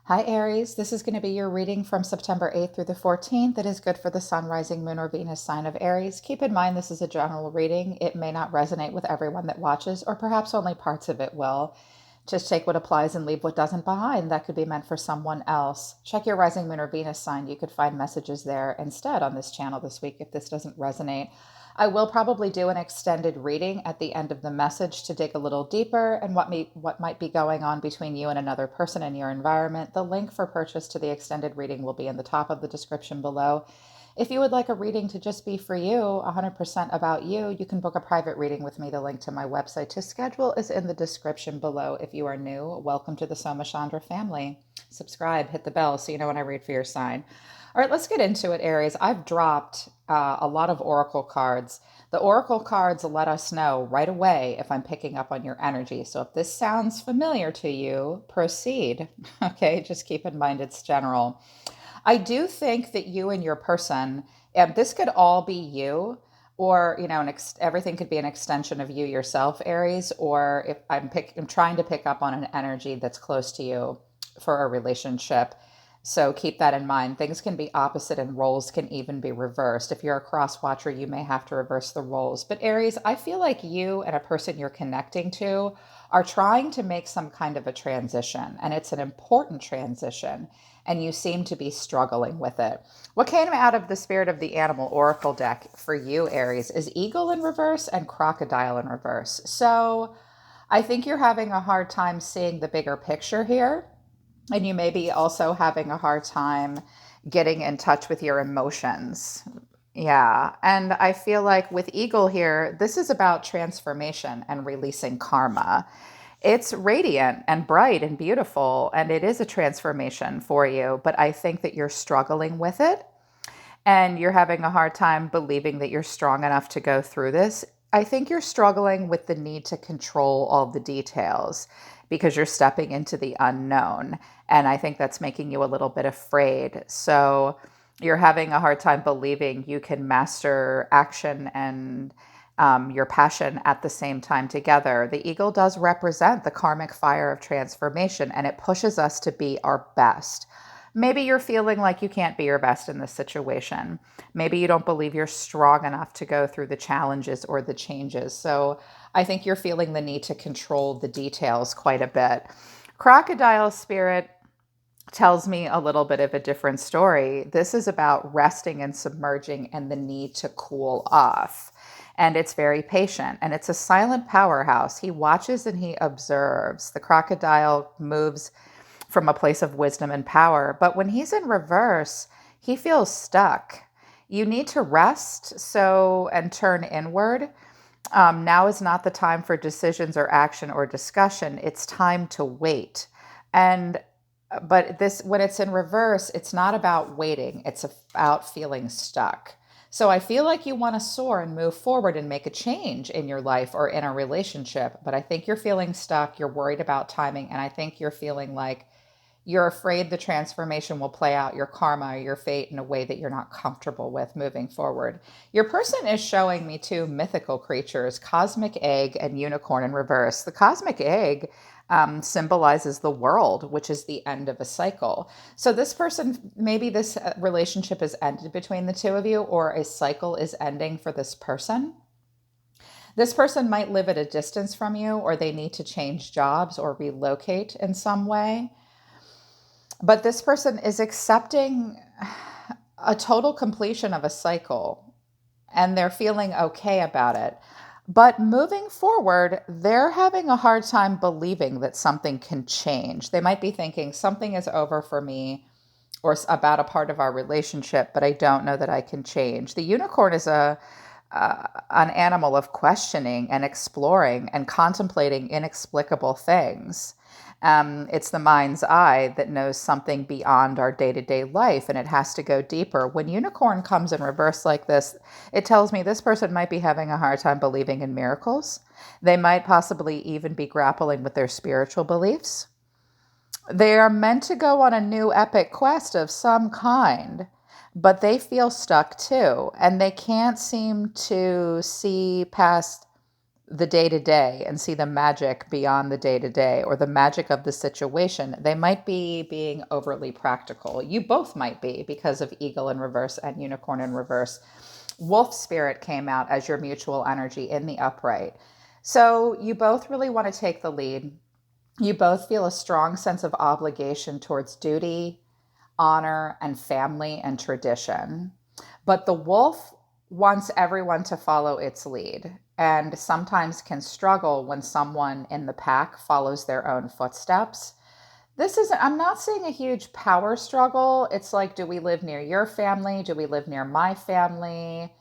Hi Aries, this is going to be your reading from September 8th through the 14th. It is good for the Sun, Rising, Moon, or Venus sign of Aries. Keep in mind this is a general reading. It may not resonate with everyone that watches, or perhaps only parts of it will. Just take what applies and leave what doesn't behind. That could be meant for someone else. Check your Rising, Moon, or Venus sign. You could find messages there instead on this channel this week if this doesn't resonate. I will probably do an extended reading at the end of the message to dig a little deeper and what might be going on between you and another person in your environment. The link for purchase to the extended reading will be in the top of the description below. If you would like a reading to just be for you, 100% about you, you can book a private reading with me. The link to my website to schedule is in the description below. If you are new, welcome to the Soma Chandra family. Subscribe, hit the bell so you know when I read for your sign. All right, let's get into it, Aries. I've dropped a lot of oracle cards. The oracle cards let us know right away if I'm picking up on your energy. So if this sounds familiar to you, proceed. Okay, just keep in mind it's general. I do think that you and your person, and this could all be you, or everything could be an extension of you yourself, Aries. Or if I'm trying to pick up on an energy that's close to you for a relationship. So keep that in mind. Things can be opposite and roles can even be reversed. If you're a cross watcher, you may have to reverse the roles. But Aries, I feel like you and a person you're connecting to are trying to make some kind of a transition, and it's an important transition, and you seem to be struggling with it. What came out of the Spirit of the Animal Oracle deck for you, Aries, is Eagle in reverse and Crocodile in reverse. So I think you're having a hard time seeing the bigger picture here. And you may be also having a hard time getting in touch with your emotions. Yeah. And I feel like with Eagle here, this is about transformation and releasing karma. It's radiant and bright and beautiful, and it is a transformation for you. But I think that you're struggling with it and you're having a hard time believing that you're strong enough to go through this. I think you're struggling with the need to control all the details because you're stepping into the unknown. And I think that's making you a little bit afraid. So you're having a hard time believing you can master action and your passion at the same time together. The eagle does represent the karmic fire of transformation, and it pushes us to be our best. Maybe you're feeling like you can't be your best in this situation. Maybe you don't believe you're strong enough to go through the challenges or the changes. So I think you're feeling the need to control the details quite a bit. Crocodile spirit tells me a little bit of a different story. This is about resting and submerging and the need to cool off. And it's very patient, and it's a silent powerhouse. He watches and he observes. The crocodile moves from a place of wisdom and power. But when he's in reverse, he feels stuck. You need to rest and turn inward. Now is not the time for decisions or action or discussion. It's time to wait. But when it's in reverse, it's not about waiting. It's about feeling stuck. So I feel like you want to soar and move forward and make a change in your life or in a relationship. But I think you're feeling stuck. You're worried about timing. And I think you're feeling like you're afraid the transformation will play out your karma or your fate in a way that you're not comfortable with moving forward. Your person is showing me two mythical creatures, cosmic egg and unicorn in reverse. The cosmic egg symbolizes the world, which is the end of a cycle. So this person, maybe this relationship is ended between the two of you, or a cycle is ending for this person. This person might live at a distance from you, or they need to change jobs or relocate in some way. But this person is accepting a total completion of a cycle, and they're feeling okay about it. But moving forward, they're having a hard time believing that something can change. They might be thinking something is over for me or about a part of our relationship, but I don't know that I can change. The unicorn is an animal of questioning and exploring and contemplating inexplicable things. It's the mind's eye that knows something beyond our day-to-day life, and it has to go deeper. When unicorn comes in reverse like this, it tells me this person might be having a hard time believing in miracles. They might possibly even be grappling with their spiritual beliefs. They are meant to go on a new epic quest of some kind, but they feel stuck too, and they can't seem to see past the day to day and see the magic beyond the day to day or the magic of the situation. They might be being overly practical. You both might be because of Eagle in reverse and Unicorn in reverse. Wolf spirit came out as your mutual energy in the upright. So you both really want to take the lead. You both feel a strong sense of obligation towards duty, honor, and family and tradition. But the wolf wants everyone to follow its lead and sometimes can struggle when someone in the pack follows their own footsteps. This is, I'm not seeing a huge power struggle. It's like, do we live near your family? Do we live near my family?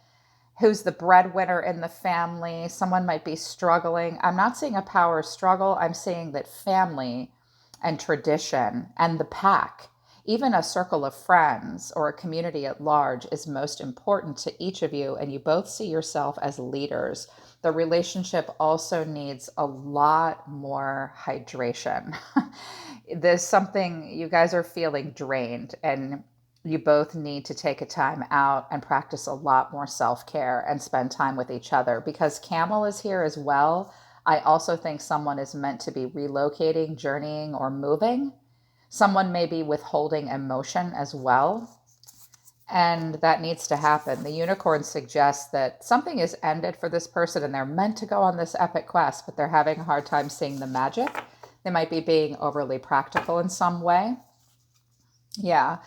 Who's the breadwinner in the family? Someone might be struggling. I'm not seeing a power struggle. I'm seeing that family and tradition and the pack, even a circle of friends or a community at large, is most important to each of you, and you both see yourself as leaders. The relationship also needs a lot more hydration. There's something, you guys are feeling drained, and you both need to take a time out and practice a lot more self-care and spend time with each other, because Camel is here as well. I also think someone is meant to be relocating, journeying, or moving. Someone may be withholding emotion as well, and that needs to happen. The unicorn suggests that something is ended for this person and they're meant to go on this epic quest, but they're having a hard time seeing the magic. They might be being overly practical in some way. Yeah.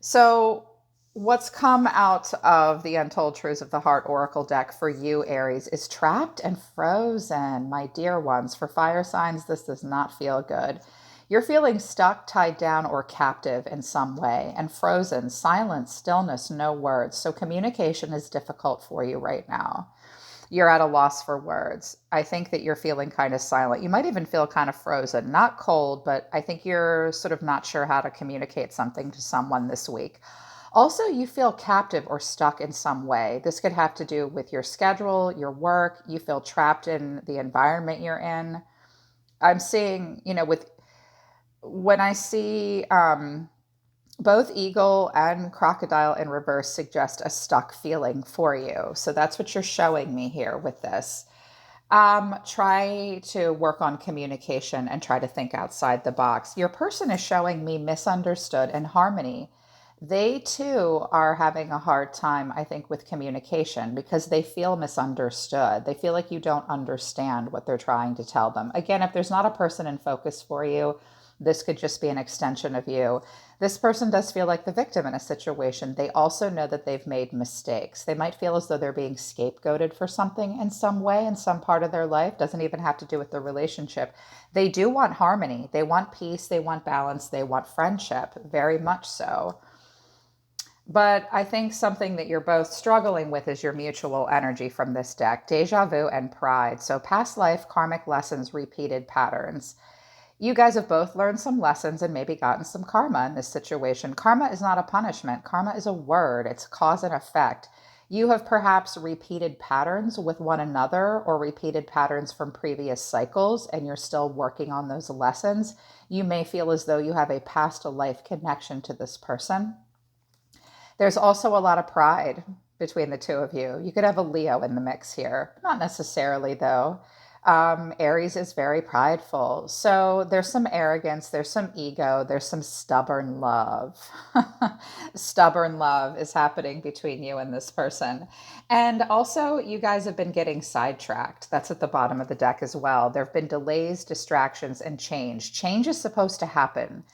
So what's come out of the Untold Truths of the Heart Oracle deck for you, Aries, is trapped and frozen, my dear ones. For fire signs, this does not feel good. You're feeling stuck, tied down, or captive in some way, and frozen, silence, stillness, no words. So communication is difficult for you right now. You're at a loss for words. I think that you're feeling kind of silent. You might even feel kind of frozen, not cold, but I think you're sort of not sure how to communicate something to someone this week. Also, you feel captive or stuck in some way. This could have to do with your schedule, your work. You feel trapped in the environment you're in. I'm seeing, with when I see both eagle and crocodile in reverse suggest a stuck feeling for you. So that's what you're showing me here with this. Try to work on communication and try to think outside the box. Your person is showing me misunderstood and harmony. They too are having a hard time, I think, with communication because they feel misunderstood. They feel like you don't understand what they're trying to tell them. Again, if there's not a person in focus for you, this could just be an extension of you. This person does feel like the victim in a situation. They also know that they've made mistakes. They might feel as though they're being scapegoated for something in some way, in some part of their life. Doesn't even have to do with the relationship. They do want harmony. They want peace. They want balance. They want friendship, very much so. But I think something that you're both struggling with is your mutual energy from this deck, deja vu and pride. So past life, karmic lessons, repeated patterns. You guys have both learned some lessons and maybe gotten some karma in this situation. Karma is not a punishment. Karma is a word. It's cause and effect. You have perhaps repeated patterns with one another or repeated patterns from previous cycles, and you're still working on those lessons. You may feel as though you have a past life connection to this person. There's also a lot of pride between the two of you. You could have a Leo in the mix here. Not necessarily, though. Aries is very prideful. So there's some arrogance, there's some ego, there's some stubborn love. Stubborn love is happening between you and this person. And also, you guys have been getting sidetracked. That's at the bottom of the deck as well. There have been delays, distractions, and change. Change is supposed to happen,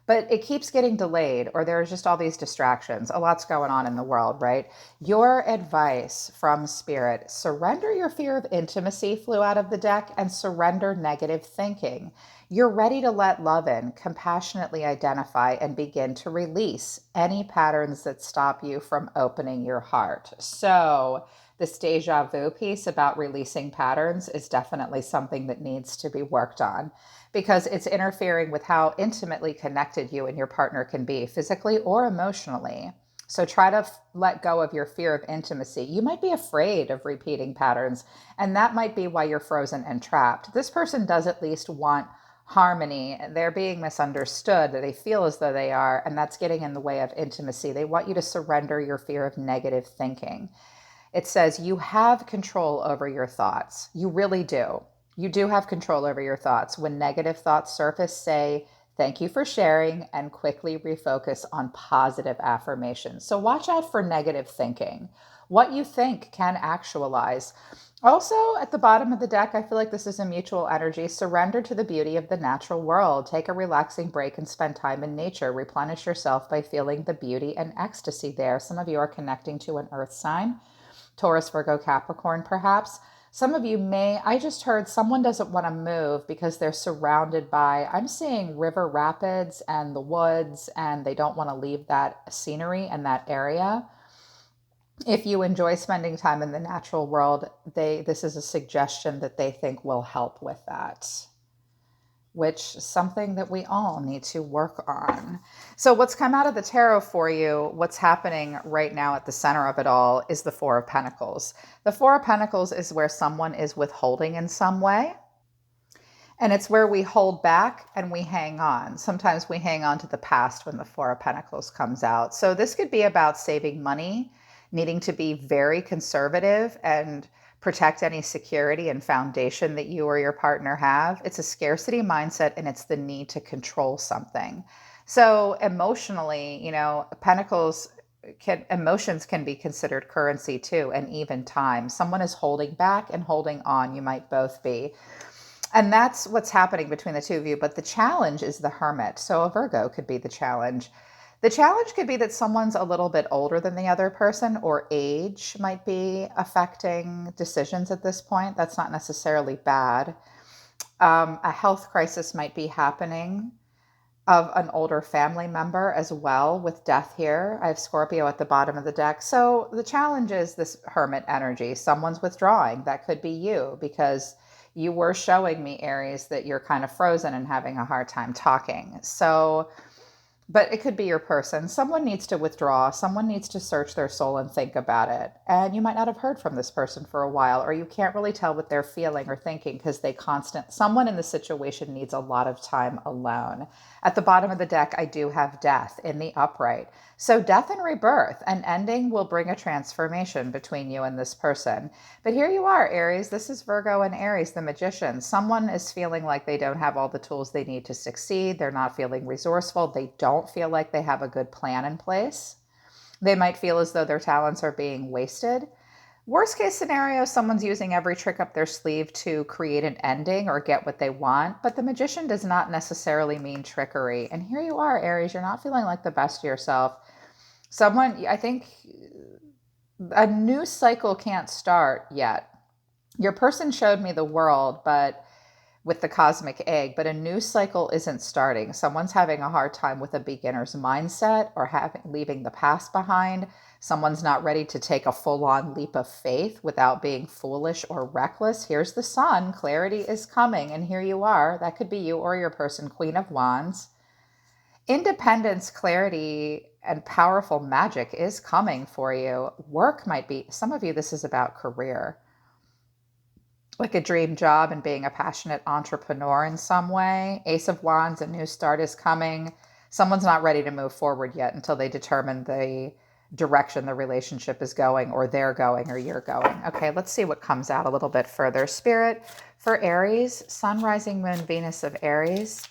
but it keeps getting delayed, or there's just all these distractions. A lot's going on in the world, right? Your advice from Spirit: surrender your fear of intimacy, flew out of the deck, and surrender negative thinking. You're ready to let love in, compassionately identify, and begin to release any patterns that stop you from opening your heart. So this deja vu piece about releasing patterns is definitely something that needs to be worked on, because it's interfering with how intimately connected you and your partner can be, physically or emotionally. So try to let go of your fear of intimacy. You might be afraid of repeating patterns, and that might be why you're frozen and trapped. This person does at least want harmony. They're being misunderstood. They feel as though they are, and that's getting in the way of intimacy. They want you to surrender your fear of negative thinking. It says you have control over your thoughts. You really do. You do have control over your thoughts. When negative thoughts surface, say, thank you for sharing, and quickly refocus on positive affirmations. So watch out for negative thinking. What you think can actualize. Also, at the bottom of the deck, I feel like this is a mutual energy. Surrender to the beauty of the natural world. Take a relaxing break and spend time in nature. Replenish yourself by feeling the beauty and ecstasy there. Some of you are connecting to an earth sign, Taurus, Virgo, Capricorn, perhaps. Some of you may, I just heard someone doesn't want to move because they're surrounded by, I'm seeing river rapids and the woods, and they don't want to leave that scenery and that area. If you enjoy spending time in the natural world, this is a suggestion that they think will help with that, which is something that we all need to work on. So what's come out of the tarot for you, what's happening right now at the center of it all, is the Four of Pentacles. The Four of Pentacles is where someone is withholding in some way. And it's where we hold back and we hang on. Sometimes we hang on to the past when the Four of Pentacles comes out. So this could be about saving money, needing to be very conservative and protect any security and foundation that you or your partner have. It's a scarcity mindset, and it's the need to control something. So emotionally, emotions can be considered currency too, and even time. Someone is holding back and holding on. You might both be. And that's what's happening between the two of you. But the challenge is the Hermit. So a Virgo could be the challenge. The challenge could be that someone's a little bit older than the other person, or age might be affecting decisions at this point. That's not necessarily bad. A health crisis might be happening of an older family member as well, with death here. I have Scorpio at the bottom of the deck. So the challenge is this Hermit energy. Someone's withdrawing. That could be you, because you were showing me, Aries, that you're kind of frozen and having a hard time talking. So, but it could be your person. Someone needs to withdraw. Someone needs to search their soul and think about it. And you might not have heard from this person for a while, or you can't really tell what they're feeling or thinking because someone in the situation needs a lot of time alone. At the bottom of the deck, I do have death in the upright. So death and rebirth, an ending will bring a transformation between you and this person. But here you are, Aries. This is Virgo and Aries, the magician. Someone is feeling like they don't have all the tools they need to succeed. They're not feeling resourceful. They don't feel like they have a good plan in place. They might feel as though their talents are being wasted. Worst case scenario, someone's using every trick up their sleeve to create an ending or get what they want, but the magician does not necessarily mean trickery. And here you are, Aries, you're not feeling like the best of yourself. I think a new cycle can't start yet. Your person showed me the world, but with the cosmic egg, but a new cycle isn't starting. Someone's having a hard time with a beginner's mindset or leaving the past behind. Someone's not ready to take a full-on leap of faith without being foolish or reckless. Here's the sun. Clarity is coming, and here you are. That could be you or your person, Queen of Wands. Independence, clarity, and powerful magic is coming for you. Work might be, some of you, this is about career, like a dream job and being a passionate entrepreneur in some way. Ace of Wands, a new start is coming. Someone's not ready to move forward yet until they determine the direction the relationship is going, or they're going, or you're going. Okay, let's see what comes out a little bit further. Spirit, for Aries, Sun, Rising, Moon, Venus of Aries.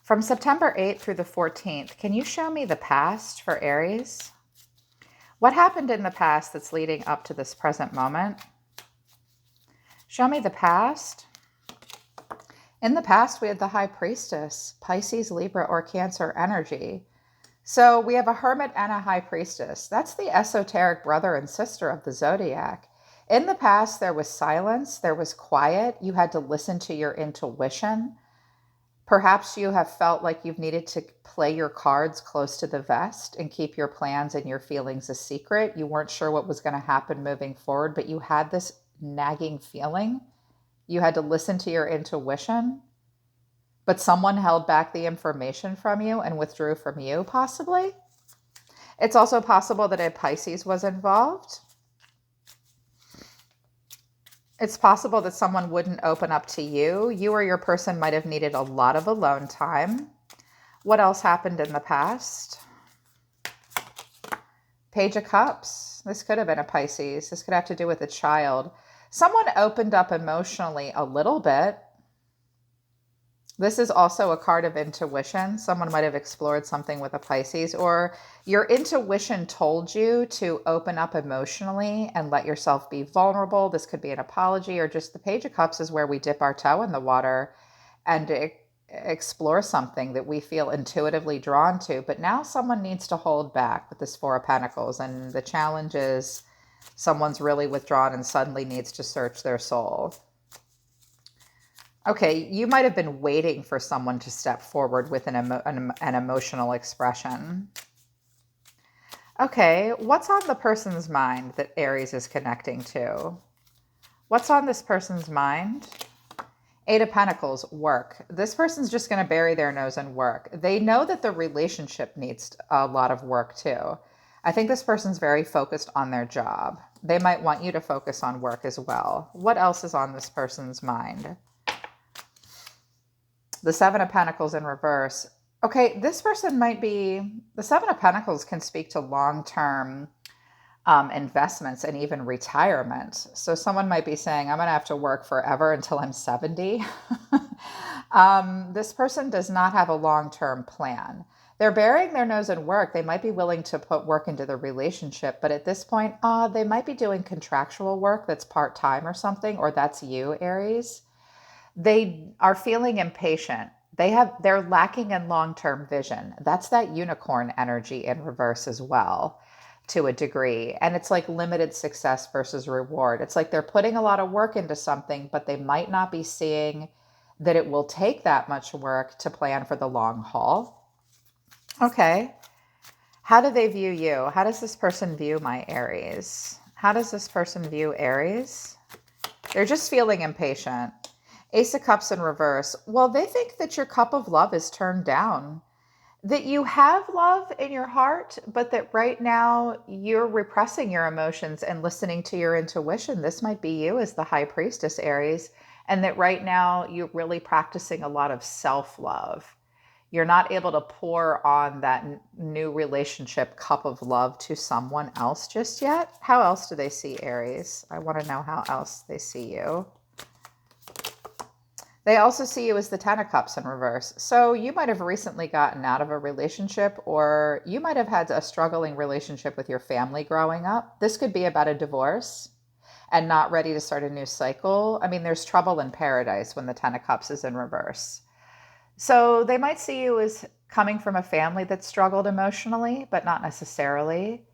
From September 8th through the 14th, can you show me the past for Aries? What happened in the past that's leading up to this present moment? Show me the past. In the past, we had the High Priestess, Pisces, Libra, or Cancer energy. So we have a Hermit and a High Priestess. That's the esoteric brother and sister of the zodiac. In the past, there was silence, there was quiet. You had to listen to your intuition. Perhaps you have felt like you've needed to play your cards close to the vest and keep your plans and your feelings a secret. You weren't sure what was going to happen moving forward, but you had this nagging feeling. You had to listen to your intuition, but someone held back the information from you and withdrew from you, possibly. It's also possible that a Pisces was involved. It's possible that someone wouldn't open up to you. You or your person might have needed a lot of alone time. What else happened in the past? Page of Cups. This could have been a Pisces. This could have to do with a child. Someone opened up emotionally a little bit. This is also a card of intuition. Someone might have explored something with a Pisces, or your intuition told you to open up emotionally and let yourself be vulnerable. This could be an apology, or just the Page of Cups is where we dip our toe in the water and explore something that we feel intuitively drawn to. But now someone needs to hold back with this Four of Pentacles. And the challenge is someone's really withdrawn and suddenly needs to search their soul. Okay, you might have been waiting for someone to step forward with an emotional expression. Okay, what's on the person's mind that Aries is connecting to? What's on this person's mind? Eight of Pentacles, work. This person's just going to bury their nose in work. They know that the relationship needs a lot of work too. I think this person's very focused on their job. They might want you to focus on work as well. What else is on this person's mind? The Seven of Pentacles in reverse. Okay, this person might be, the Seven of Pentacles can speak to long-term investments and even retirement. So someone might be saying, I'm going to have to work forever until I'm 70. This person does not have a long-term plan. They're burying their nose in work. They might be willing to put work into the relationship, but at this point, they might be doing contractual work that's part-time or something, or that's you, Aries. They are feeling impatient. They're lacking in long-term vision. That's that unicorn energy in reverse as well, to a degree. And it's like limited success versus reward. It's like they're putting a lot of work into something, but they might not be seeing that it will take that much work to plan for the long haul. Okay. How do they view you? How does this person view my Aries? How does this person view Aries? They're just feeling impatient. Ace of Cups in reverse. Well, they think that your cup of love is turned down, that you have love in your heart, but that right now you're repressing your emotions and listening to your intuition. This might be you as the High Priestess, Aries, and that right now you're really practicing a lot of self-love. You're not able to pour on that new relationship cup of love to someone else just yet. How else do they see Aries? I want to know how else they see you. They also see you as the Ten of Cups in reverse. So you might have recently gotten out of a relationship, or you might have had a struggling relationship with your family growing up. This could be about a divorce and not ready to start a new cycle. I mean, there's trouble in paradise when the Ten of Cups is in reverse. So they might see you as coming from a family that struggled emotionally, but not necessarily.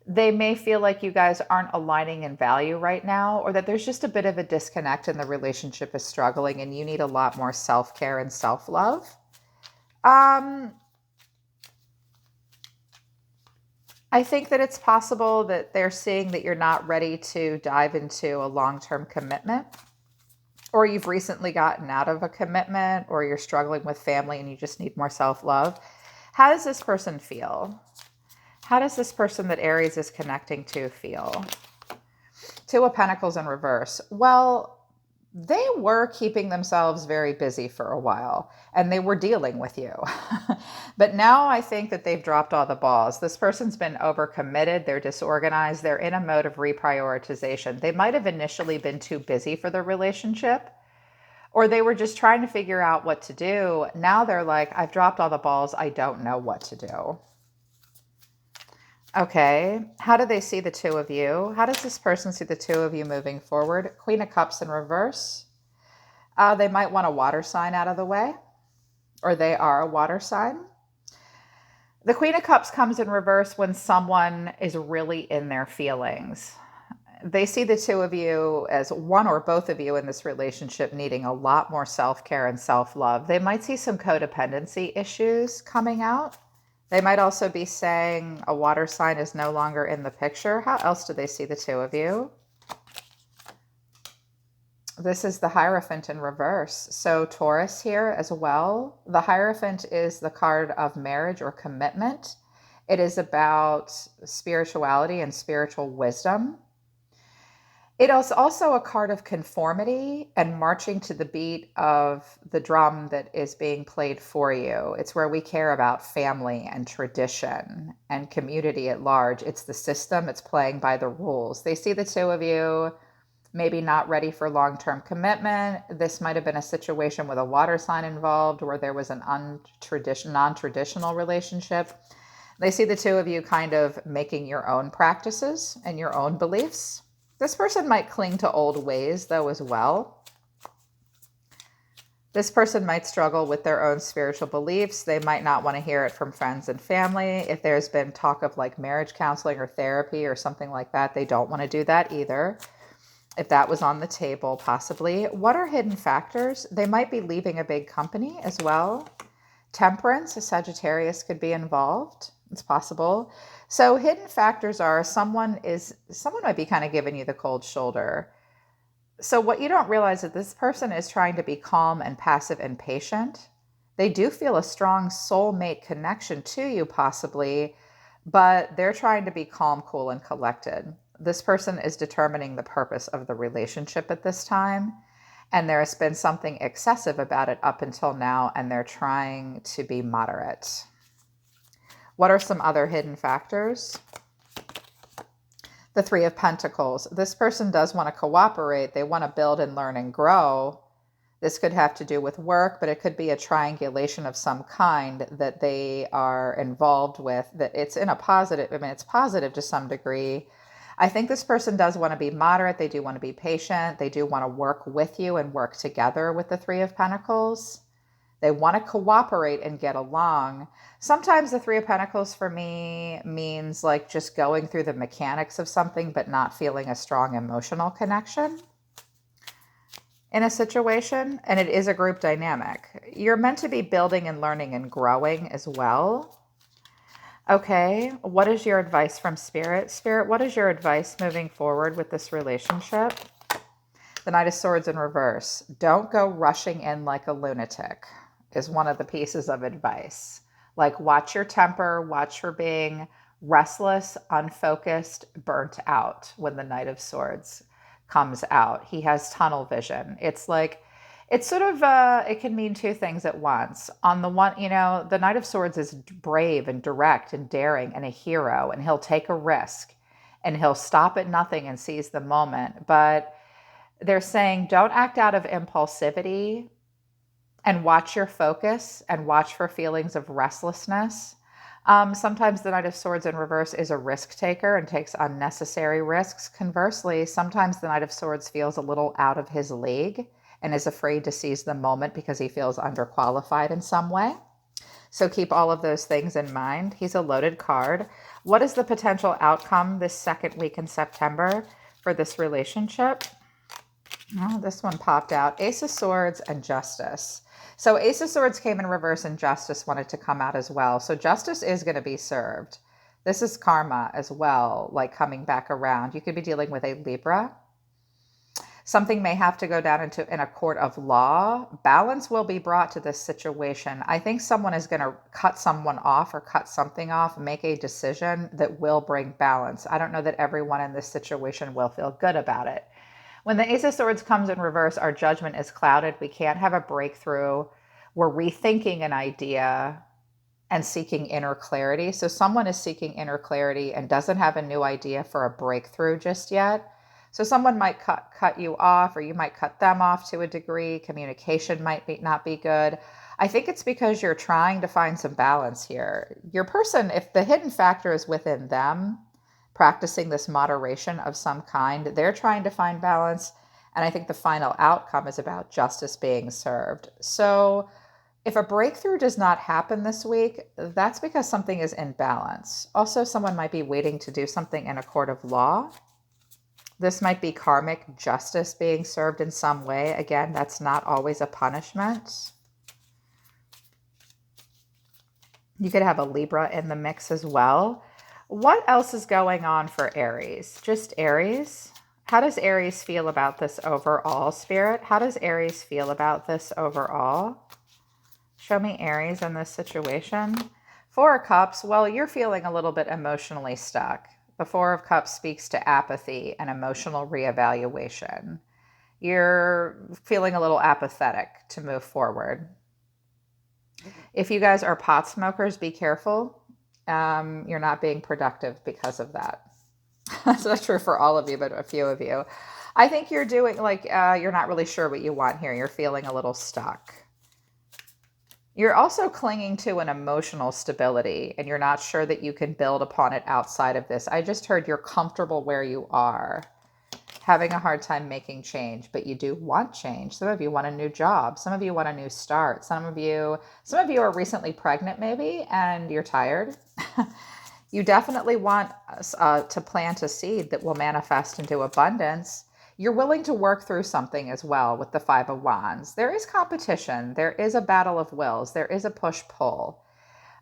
They may feel like you guys aren't aligning in value right now, or that there's just a bit of a disconnect and the relationship is struggling and you need a lot more self-care and self-love. I think that it's possible that they're seeing that you're not ready to dive into a long-term commitment, or you've recently gotten out of a commitment, or you're struggling with family and you just need more self-love. How does this person feel? How does this person that Aries is connecting to feel? Two of Pentacles in reverse. Well, they were keeping themselves very busy for a while, and they were dealing with you. But now I think that they've dropped all the balls. This person's been overcommitted. They're disorganized. They're in a mode of reprioritization. They might have initially been too busy for the relationship, or they were just trying to figure out what to do. Now they're like, I've dropped all the balls. I don't know what to do. Okay, how do they see the two of you? How does this person see the two of you moving forward? Queen of Cups in reverse. They might want a water sign out of the way, or they are a water sign. The Queen of Cups comes in reverse when someone is really in their feelings. They see the two of you as one or both of you in this relationship needing a lot more self-care and self-love. They might see some codependency issues coming out. They might also be saying a water sign is no longer in the picture. How else do they see the two of you? This is the Hierophant in reverse. So Taurus here as well. The Hierophant is the card of marriage or commitment. It is about spirituality and spiritual wisdom. It is also a card of conformity and marching to the beat of the drum that is being played for you. It's where we care about family and tradition and community at large. It's the system, it's playing by the rules. They see the two of you maybe not ready for long-term commitment. This might have been a situation with a water sign involved where there was an non-traditional relationship. They see the two of you kind of making your own practices and your own beliefs. This person might cling to old ways, though, as well. This person might struggle with their own spiritual beliefs. They might not want to hear it from friends and family. If there's been talk of like marriage counseling or therapy or something like that, they don't want to do that either. If that was on the table, possibly. What are hidden factors? They might be leaving a big company as well. Temperance, a Sagittarius could be involved. It's possible. So hidden factors are someone might be kind of giving you the cold shoulder. So what you don't realize is this person is trying to be calm and passive and patient. They do feel a strong soulmate connection to you possibly, but they're trying to be calm, cool, and collected. This person is determining the purpose of the relationship at this time. And there has been something excessive about it up until now, and they're trying to be moderate. What are some other hidden factors? The Three of Pentacles. This person does want to cooperate. They want to build and learn and grow. This could have to do with work, but it could be a triangulation of some kind that they are involved with, that it's in a positive, it's positive to some degree. I think this person does want to be moderate. They do want to be patient. They do want to work with you and work together with the Three of Pentacles. They want to cooperate and get along. Sometimes the Three of Pentacles for me means like just going through the mechanics of something, but not feeling a strong emotional connection in a situation. And it is a group dynamic. You're meant to be building and learning and growing as well. Okay, what is your advice from Spirit? Spirit, what is your advice moving forward with this relationship? The Knight of Swords in reverse. Don't go rushing in like a lunatic is one of the pieces of advice. Like watch your temper, watch for being restless, unfocused, burnt out when the Knight of Swords comes out. He has tunnel vision. It's like, it's sort of, it can mean two things at once. On the one, the Knight of Swords is brave and direct and daring and a hero, and he'll take a risk and he'll stop at nothing and seize the moment. But they're saying don't act out of impulsivity and watch your focus and watch for feelings of restlessness. Sometimes the Knight of Swords in reverse is a risk taker and takes unnecessary risks. Conversely, sometimes the Knight of Swords feels a little out of his league and is afraid to seize the moment because he feels underqualified in some way. So keep all of those things in mind. He's a loaded card. What is the potential outcome this second week in September for this relationship? Oh, this one popped out. Ace of Swords and Justice. So Ace of Swords came in reverse and Justice wanted to come out as well. So Justice is going to be served. This is karma as well, like coming back around. You could be dealing with a Libra. Something may have to go down in a court of law. Balance will be brought to this situation. I think someone is going to cut someone off or cut something off, make a decision that will bring balance. I don't know that everyone in this situation will feel good about it. When the Ace of Swords comes in reverse, our judgment is clouded. We can't have a breakthrough. We're rethinking an idea and seeking inner clarity. So someone is seeking inner clarity and doesn't have a new idea for a breakthrough just yet. So someone might cut you off, or you might cut them off to a degree. Communication might not be good. I think it's because you're trying to find some balance here. Your person, if the hidden factor is within them, practicing this moderation of some kind, they're trying to find balance. And I think the final outcome is about justice being served. So if a breakthrough does not happen this week, that's because something is in balance. Also, someone might be waiting to do something in a court of law. This might be karmic justice being served in some way. Again, that's not always a punishment. You could have a Libra in the mix as well. What else is going on for Aries? Just Aries? How does Aries feel about this overall, Spirit? How does Aries feel about this overall? Show me Aries in this situation. Four of Cups. Well, you're feeling a little bit emotionally stuck. The Four of Cups speaks to apathy and emotional reevaluation. You're feeling a little apathetic to move forward. If you guys are pot smokers, be careful. You're not being productive because of that. That's not true for all of you, but a few of you. I think you're doing like, you're not really sure what you want here. You're feeling a little stuck. You're also clinging to an emotional stability, and you're not sure that you can build upon it outside of this. I just heard you're comfortable where you are, having a hard time making change, but you do want change. Some of you want a new job. Some of you want a new start. Some of you are recently pregnant maybe, and you're tired. You definitely want to plant a seed that will manifest into abundance. You're willing to work through something as well with the Five of Wands. There is competition. There is a battle of wills. There is a push-pull.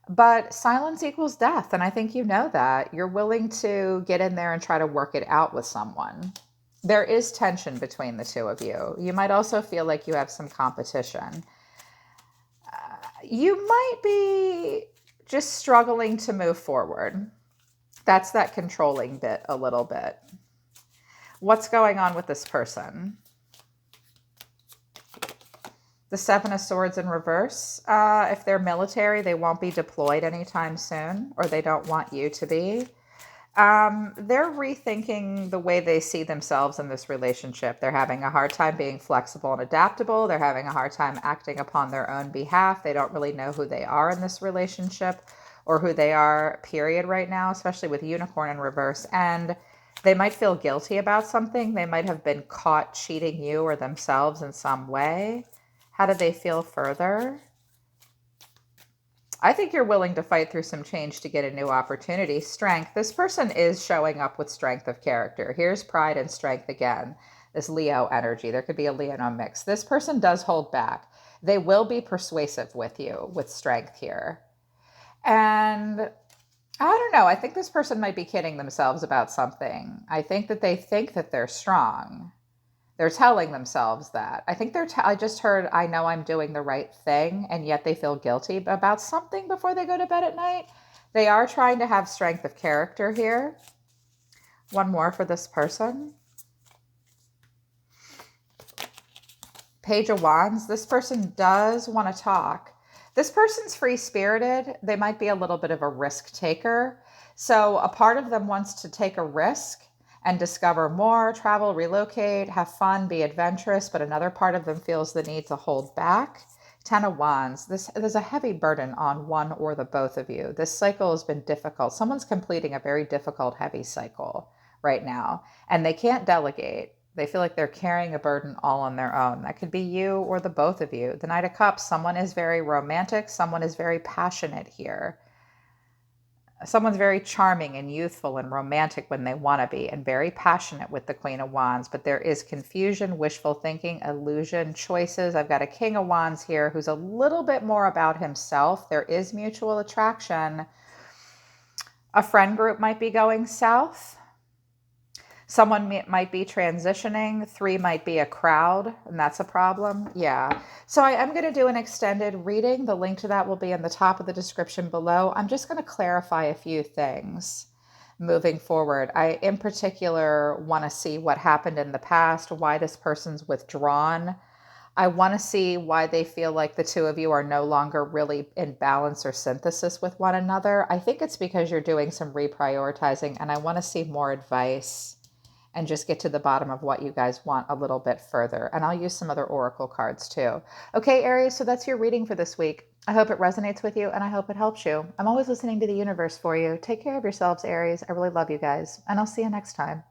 But silence equals death, and I think you know that. You're willing to get in there and try to work it out with someone. There is tension between the two of you. You might also feel like you have some competition. You might be just struggling to move forward. That's that controlling bit a little bit. What's going on with this person? The Seven of Swords in reverse. If they're military, they won't be deployed anytime soon, or they don't want you to be. They're rethinking the way they see themselves in this relationship. They're having a hard time being flexible and adaptable. They're having a hard time acting upon their own behalf. They don't really know who they are in this relationship or who they are, period, right now, especially with Unicorn in reverse. And they might feel guilty about something. They might have been caught cheating you or themselves in some way. How do they feel further? I think you're willing to fight through some change to get a new opportunity. Strength. This person is showing up with strength of character. Here's pride and strength again. This Leo energy. There could be a Leo mix. This person does hold back. They will be persuasive with you with strength here. And I don't know. I think this person might be kidding themselves about something. I think that they think that they're strong. They're telling themselves that. I think I just heard, I know I'm doing the right thing, and yet they feel guilty about something before they go to bed at night. They are trying to have strength of character here. One more for this person. Page of Wands. This person does want to talk. This person's free-spirited. They might be a little bit of a risk taker. So a part of them wants to take a risk and discover more, travel, relocate, have fun, be adventurous, but another part of them feels the need to hold back. Ten of Wands. There's a heavy burden on one or the both of you. This cycle has been difficult. Someone's completing a very difficult, heavy cycle right now, and they can't delegate. They feel like they're carrying a burden all on their own. That could be you or the both of you. The Knight of Cups, someone is very romantic. Someone is very passionate here. Someone's very charming and youthful and romantic when they want to be, and very passionate with the Queen of Wands. But there is confusion, wishful thinking, illusion, choices. I've got a King of Wands here who's a little bit more about himself. There is mutual attraction. A friend group might be going south. Someone might be transitioning. 3 might be a crowd, and that's a problem. Yeah. So I'm going to do an extended reading. The link to that will be in the top of the description below. I'm just going to clarify a few things moving forward. I, in particular, want to see what happened in the past, why this person's withdrawn. I want to see why they feel like the two of you are no longer really in balance or synthesis with one another. I think it's because you're doing some reprioritizing, and I want to see more advice and just get to the bottom of what you guys want a little bit further. And I'll use some other oracle cards too. Okay, Aries, so that's your reading for this week. I hope it resonates with you, and I hope it helps you. I'm always listening to the universe for you. Take care of yourselves, Aries. I really love you guys, and I'll see you next time.